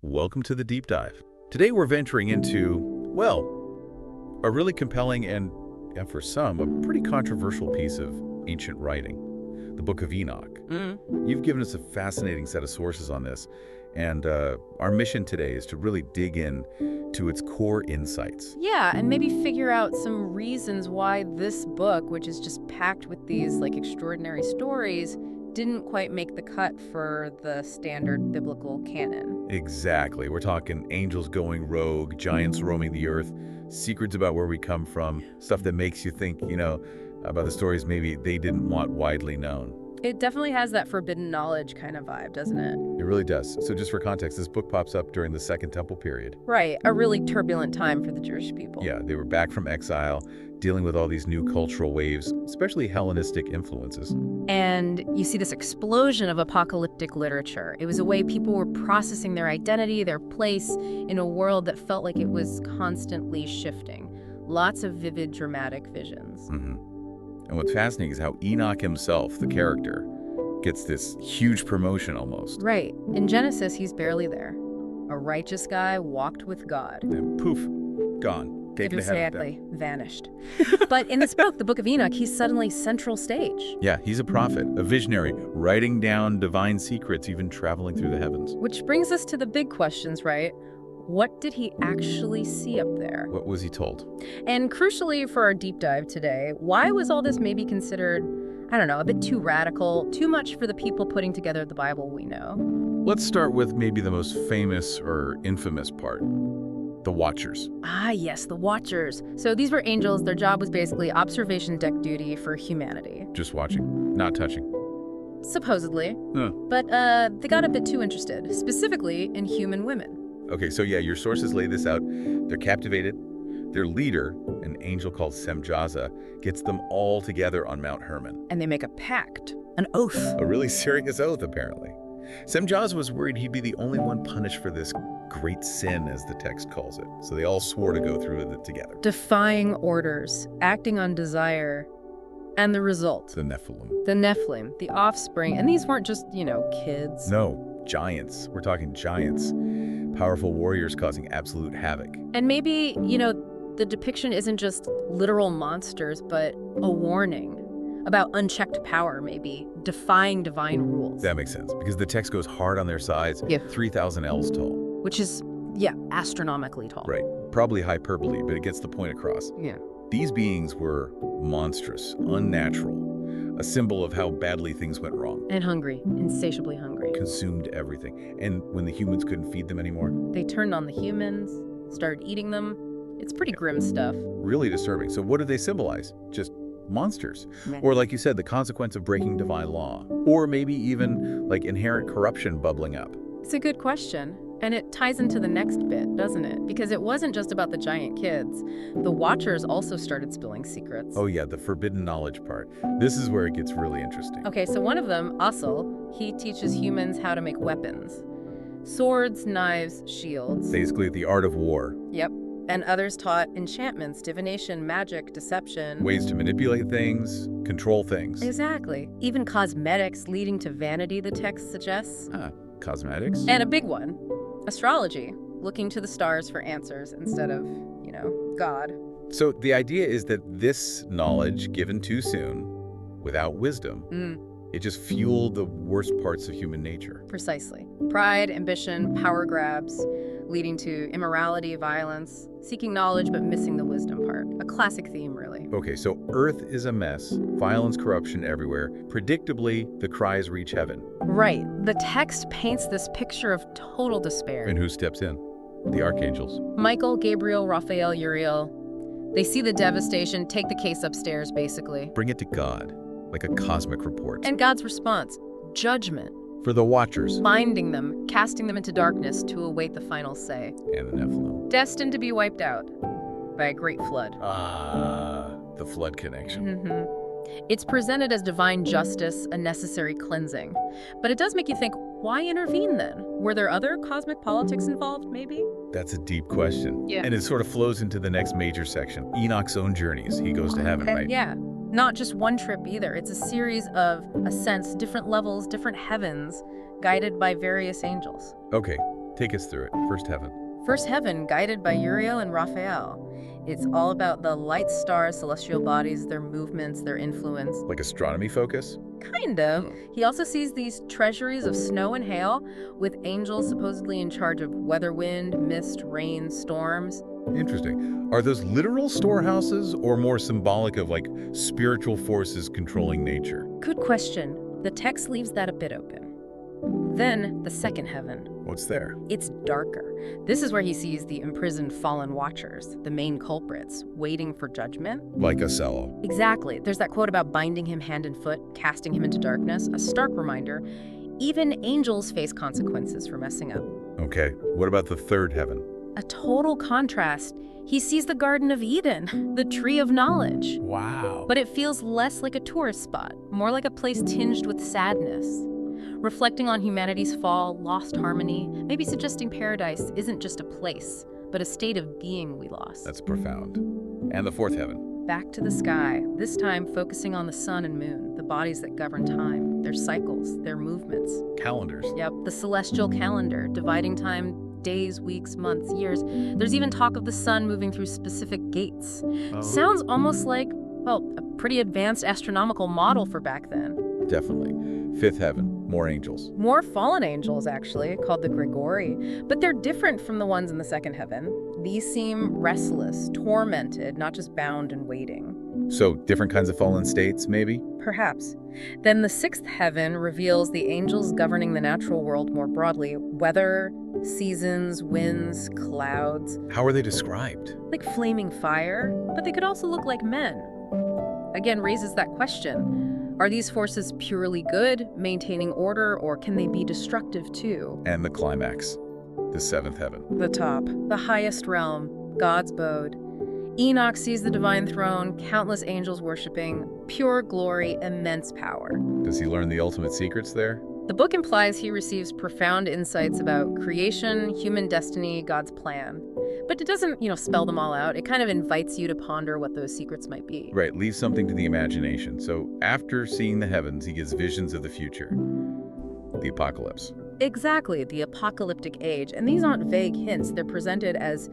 Welcome to the deep dive. Today we're venturing into, well, a really compelling and for some, a pretty controversial piece of ancient writing, the Book of Enoch. You've given us a fascinating set of sources on this, and our mission today is to really dig in to its core insights. Yeah, and maybe figure out some reasons why this book, which is just packed with these extraordinary stories, didn't quite make the cut for the standard biblical canon. Exactly. We're talking angels going rogue, giants roaming the earth, secrets about where we come from, stuff that makes you think, about the stories maybe they didn't want widely known. It definitely has that forbidden knowledge kind of vibe, doesn't it? It really does. So just for context, this book pops up during the Second Temple period. Right, a really turbulent time for the Jewish people. Yeah, they were back from exile, dealing with all these new cultural waves, especially Hellenistic influences. And you see this explosion of apocalyptic literature. It was a way people were processing their identity, their place in a world that felt like it was constantly shifting. Lots of vivid, dramatic visions. And what's fascinating is how Enoch himself, the character, gets this huge promotion almost. Right. In Genesis, he's barely there. A righteous guy walked with God. And poof, gone. Taken to heaven. Exactly. Vanished. But in this book, the Book of Enoch, he's suddenly central stage. Yeah, he's a prophet, a visionary, writing down divine secrets, even traveling through the heavens. Which brings us to the big questions, right? What did he actually see up there? What was he told? And crucially for our deep dive today, why was all this maybe considered, a bit too radical, too much for the people putting together the Bible we know? Let's start with maybe the most famous or infamous part. The Watchers. Ah, yes, the Watchers. So these were angels. Their job was basically observation deck duty for humanity. Just watching, not touching. Supposedly. Huh. But they got a bit too interested, specifically in human women. Okay, so yeah, your sources lay this out. They're captivated. Their leader, an angel called Semjaza, gets them all together on Mount Hermon. And they make a pact, an oath. A really serious oath, apparently. Semjaza was worried he'd be the only one punished for this great sin, as the text calls it. So they all swore to go through with it together. Defying orders, acting on desire, and the result. The Nephilim. The Nephilim, the offspring. And these weren't just, kids. No, giants. We're talking giants. Powerful warriors causing absolute havoc. And maybe, the depiction isn't just literal monsters, but a warning about unchecked power, maybe, defying divine rules. That makes sense, because the text goes hard on their size, Yeah. 3,000 ells tall. Which is, astronomically tall. Right. Probably hyperbole, but it gets the point across. Yeah. These beings were monstrous, unnatural, a symbol of how badly things went wrong. And hungry, insatiably hungry. Consumed everything. And when the humans couldn't feed them anymore, They turned on the humans, started eating them. It's pretty grim stuff. really disturbing. So what do they symbolize? Just monsters. Right. Or like you said, the consequence of breaking divine law. Or maybe even like inherent corruption bubbling up. It's a good question. And it ties into the next bit, doesn't it? Because it wasn't just about the giant kids. The Watchers also started spilling secrets. Oh yeah, the forbidden knowledge part. This is where it gets really interesting. Okay, so one of them, Usul, he teaches humans how to make weapons. Swords, knives, shields. Basically, the art of war. Yep. And others taught enchantments, divination, magic, deception. Ways to manipulate things, control things. Exactly. Even cosmetics leading to vanity, the text suggests. Cosmetics. And a big one, astrology, looking to the stars for answers instead of, God. So the idea is that this knowledge given too soon, without wisdom, it just fueled the worst parts of human nature. Precisely. Pride, ambition, power grabs, leading to immorality, violence, seeking knowledge but missing the wisdom part. A classic theme, really. Okay, so Earth is a mess, violence, corruption everywhere. Predictably, the cries reach heaven. Right. The text paints this picture of total despair. And who steps in? The archangels. Michael, Gabriel, Raphael, Uriel. They see the devastation, take the case upstairs, basically. Bring it to God, like a cosmic report. And God's response, judgment. For the Watchers. Binding them, casting them into darkness to await the final say. And the Nephilim. Destined to be wiped out by a great flood. The flood connection. It's presented as divine justice, a necessary cleansing. But it does make you think, why intervene then? Were there other cosmic politics involved, maybe? That's a deep question. Yeah. And it sort of flows into the next major section, Enoch's own journeys. He goes to heaven, right? Yeah. Not just one trip either. It's a series of ascents, different levels, different heavens, guided by various angels. Okay, Take us through it. First heaven. First heaven, guided by Uriel and Raphael. It's all about the light stars, celestial bodies, their movements, their influence. Like astronomy focus? Kind of. He also sees these treasuries of snow and hail, with angels supposedly in charge of weather, wind, mist, rain, storms. Interesting. Are those literal storehouses or more symbolic of like spiritual forces controlling nature? Good question. The text leaves that a bit open. Then, the second heaven. What's there? It's darker. This is where he sees the imprisoned fallen watchers, the main culprits, waiting for judgment. Like Othello. Exactly. There's that quote about binding him hand and foot, casting him into darkness, a stark reminder. Even angels face consequences for messing up. Okay, what about the third heaven? A total contrast. He sees the Garden of Eden, the tree of knowledge. Wow. But it feels less like a tourist spot, more like a place tinged with sadness. Reflecting on humanity's fall, lost harmony, maybe suggesting paradise isn't just a place, but a state of being we lost. That's profound. And the fourth heaven? Back to the sky, this time focusing on the sun and moon, the bodies that govern time, their cycles, their movements. Calendars. Yep, the celestial calendar, dividing time, days, weeks, months, years. There's even talk of the sun moving through specific gates. Oh. Sounds almost like, well, a pretty advanced astronomical model for back then. Definitely. Fifth heaven, more angels. More fallen angels, actually, called the Grigori, but they're different from the ones in the second heaven. These seem restless, tormented, not just bound and waiting. So, different kinds of fallen states, maybe? Perhaps. Then the sixth heaven reveals the angels governing the natural world more broadly. Weather, seasons, winds, clouds. How are they described? Like flaming fire, but they could also look like men. Again, raises that question. Are these forces purely good, maintaining order, or can they be destructive too? And the climax, the seventh heaven. The top, the highest realm, God's abode. Enoch sees the divine throne, countless angels worshiping, pure glory, immense power. Does he learn the ultimate secrets there? The book implies he receives profound insights about creation, human destiny, God's plan. But it doesn't, spell them all out. It kind of invites you to ponder what those secrets might be. Right, leave something to the imagination. So after seeing the heavens, he gets visions of the future. The apocalypse. Exactly, the apocalyptic age. And these aren't vague hints. They're presented as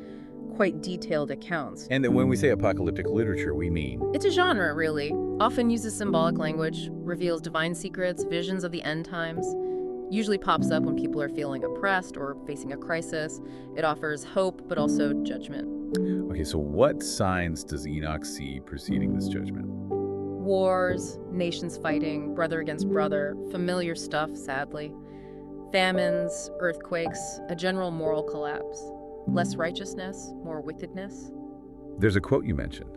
quite detailed accounts. And when we say apocalyptic literature, we mean? It's a genre, really. Often uses symbolic language, reveals divine secrets, visions of the end times. Usually pops up when people are feeling oppressed or facing a crisis. It offers hope, but also judgment. Okay, so what signs does Enoch see preceding this judgment? Wars, nations fighting, brother against brother, familiar stuff, sadly. Famines, earthquakes, a general moral collapse. Less righteousness, more wickedness. There's a quote you mentioned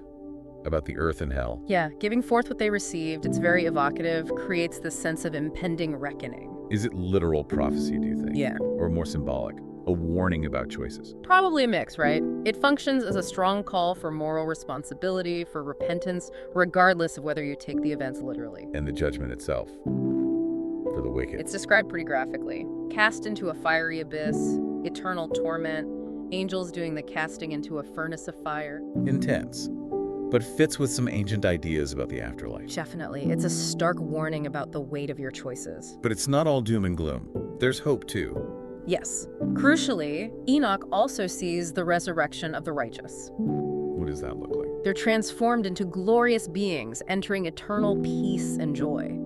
about the earth and hell. Yeah, giving forth what they received. It's very evocative, creates this sense of impending reckoning. Is it literal prophecy, do you think? Yeah. Or more symbolic? A warning about choices? Probably a mix, right? It functions as a strong call for moral responsibility, for repentance, regardless of whether you take the events literally. And the judgment itself for the wicked. It's described pretty graphically. Cast into a fiery abyss, eternal torment, angels doing the casting into a furnace of fire. Intense, but fits with some ancient ideas about the afterlife. Definitely. It's a stark warning about the weight of your choices. But it's not all doom and gloom. There's hope, too. Yes. Crucially, Enoch also sees the resurrection of the righteous. What does that look like? They're transformed into glorious beings, entering eternal peace and joy.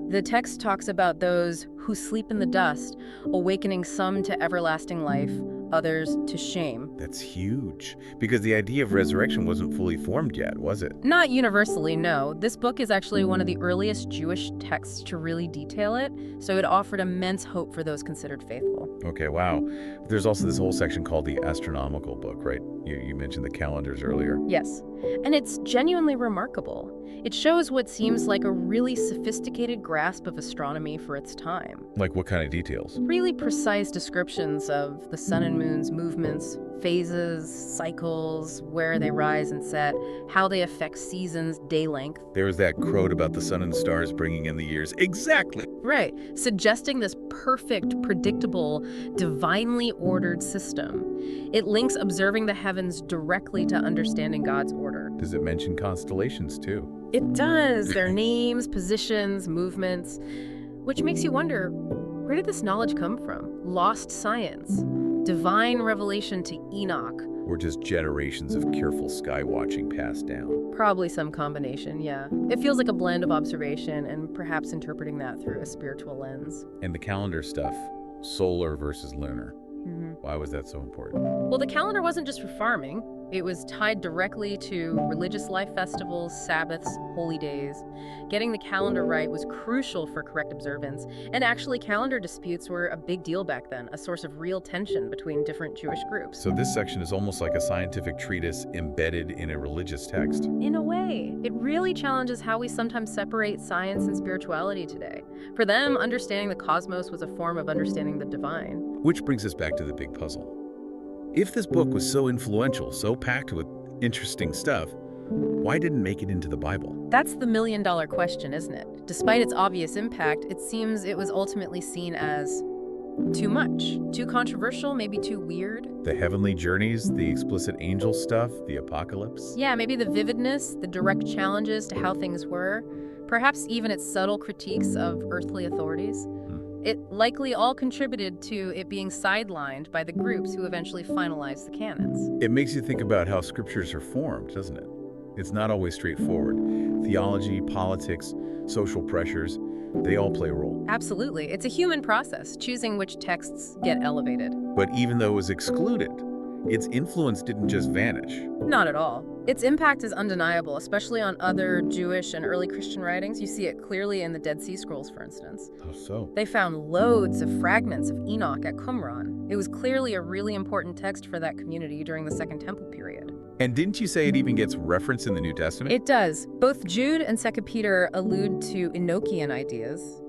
The text talks about those who sleep in the dust, awakening some to everlasting life, others to shame. That's huge, because the idea of resurrection wasn't fully formed yet, was it? Not universally, no. This book is actually one of the earliest Jewish texts to really detail it, so it offered immense hope for those considered faithful. Okay, wow. There's also this whole section called the Astronomical Book, right? You mentioned the calendars earlier. Yes, and it's genuinely remarkable. It shows what seems like a really sophisticated grasp of astronomy for its time. Like what kind of details? Really precise descriptions of the sun and moon's movements, phases, cycles, where they rise and set, how they affect seasons, day length. There's that quote about the sun and stars bringing in the years. Exactly! Right, suggesting this perfect, predictable, divinely ordered system. It links observing the heavens directly to understanding God's order. Does it mention constellations, too? It does. Their names, positions, movements, which makes you wonder, Where did this knowledge come from? Lost science? Divine revelation to Enoch? Or just generations of careful sky watching passed down? Probably some combination, yeah. It feels like a blend of observation and perhaps interpreting that through a spiritual lens. And the calendar stuff, solar versus lunar. Why was that so important? Well, the calendar wasn't just for farming. It was tied directly to religious life festivals, Sabbaths, holy days. Getting the calendar right was crucial for correct observance, and actually calendar disputes were a big deal back then, a source of real tension between different Jewish groups. So this section is almost like a scientific treatise embedded in a religious text. In a way, it really challenges how we sometimes separate science and spirituality today. For them, understanding the cosmos was a form of understanding the divine. Which brings us back to the big puzzle. If this book was so influential, so packed with interesting stuff, why didn't it make it into the Bible? That's the million-dollar question, isn't it? Despite its obvious impact, it seems it was ultimately seen as too much, too controversial, maybe too weird. The heavenly journeys, the explicit angel stuff, the apocalypse? Yeah, maybe the vividness, the direct challenges to how things were, perhaps even its subtle critiques of earthly authorities. It likely all contributed to it being sidelined by the groups who eventually finalized the canons. It makes you think about how scriptures are formed, doesn't it? It's not always straightforward. Theology, politics, social pressures, they all play a role. Absolutely. It's a human process, choosing which texts get elevated. But even though it was excluded, its influence didn't just vanish. Not at all. Its impact is undeniable, especially on other Jewish and early Christian writings. You see it clearly in the Dead Sea Scrolls, for instance. How so? They found loads of fragments of Enoch at Qumran. It was clearly a really important text for that community during the Second Temple period. And didn't you say it even gets referenced in the New Testament? It does. Both Jude and 2 Peter allude to Enochian ideas.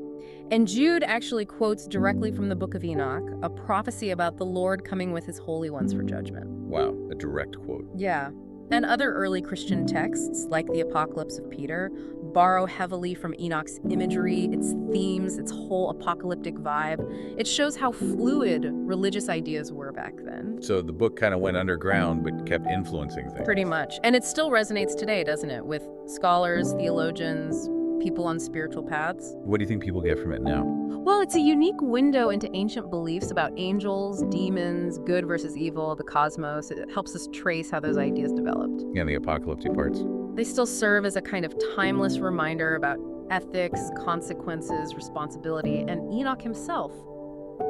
And Jude actually quotes directly from the Book of Enoch, a prophecy about the Lord coming with his holy ones for judgment. Wow, a direct quote. Yeah. And other early Christian texts, like the Apocalypse of Peter, borrow heavily from Enoch's imagery, its themes, its whole apocalyptic vibe. It shows how fluid religious ideas were back then. So the book kind of went underground but kept influencing things. Pretty much. And it still resonates today, doesn't it? With scholars, theologians, people on spiritual paths. What do you think people get from it now? Well, it's a unique window into ancient beliefs about angels, demons, good versus evil, the cosmos. It helps us trace how those ideas developed. Yeah, the apocalyptic parts. They still serve as a kind of timeless reminder about ethics, consequences, responsibility, and Enoch himself,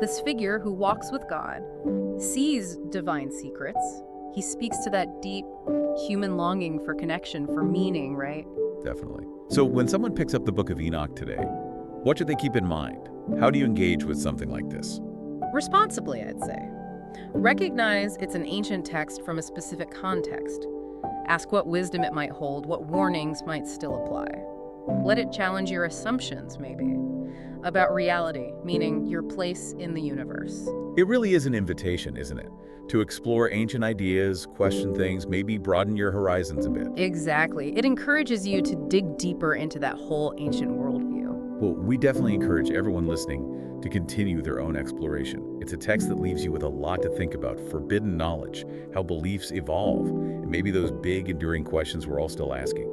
this figure who walks with God, sees divine secrets. He speaks to that deep human longing for connection, for meaning, right? Definitely. So when someone picks up the Book of Enoch today, what should they keep in mind? How do you engage with something like this? Responsibly, I'd say. Recognize it's an ancient text from a specific context. Ask what wisdom it might hold, what warnings might still apply. Let it challenge your assumptions, maybe, about reality, meaning your place in the universe. It really is an invitation, isn't it? To explore ancient ideas, question things, maybe broaden your horizons a bit. Exactly. It encourages you to dig deeper into that whole ancient worldview. Well, we definitely encourage everyone listening to continue their own exploration. It's a text that leaves you with a lot to think about: forbidden knowledge, how beliefs evolve, and maybe those big, enduring questions we're all still asking.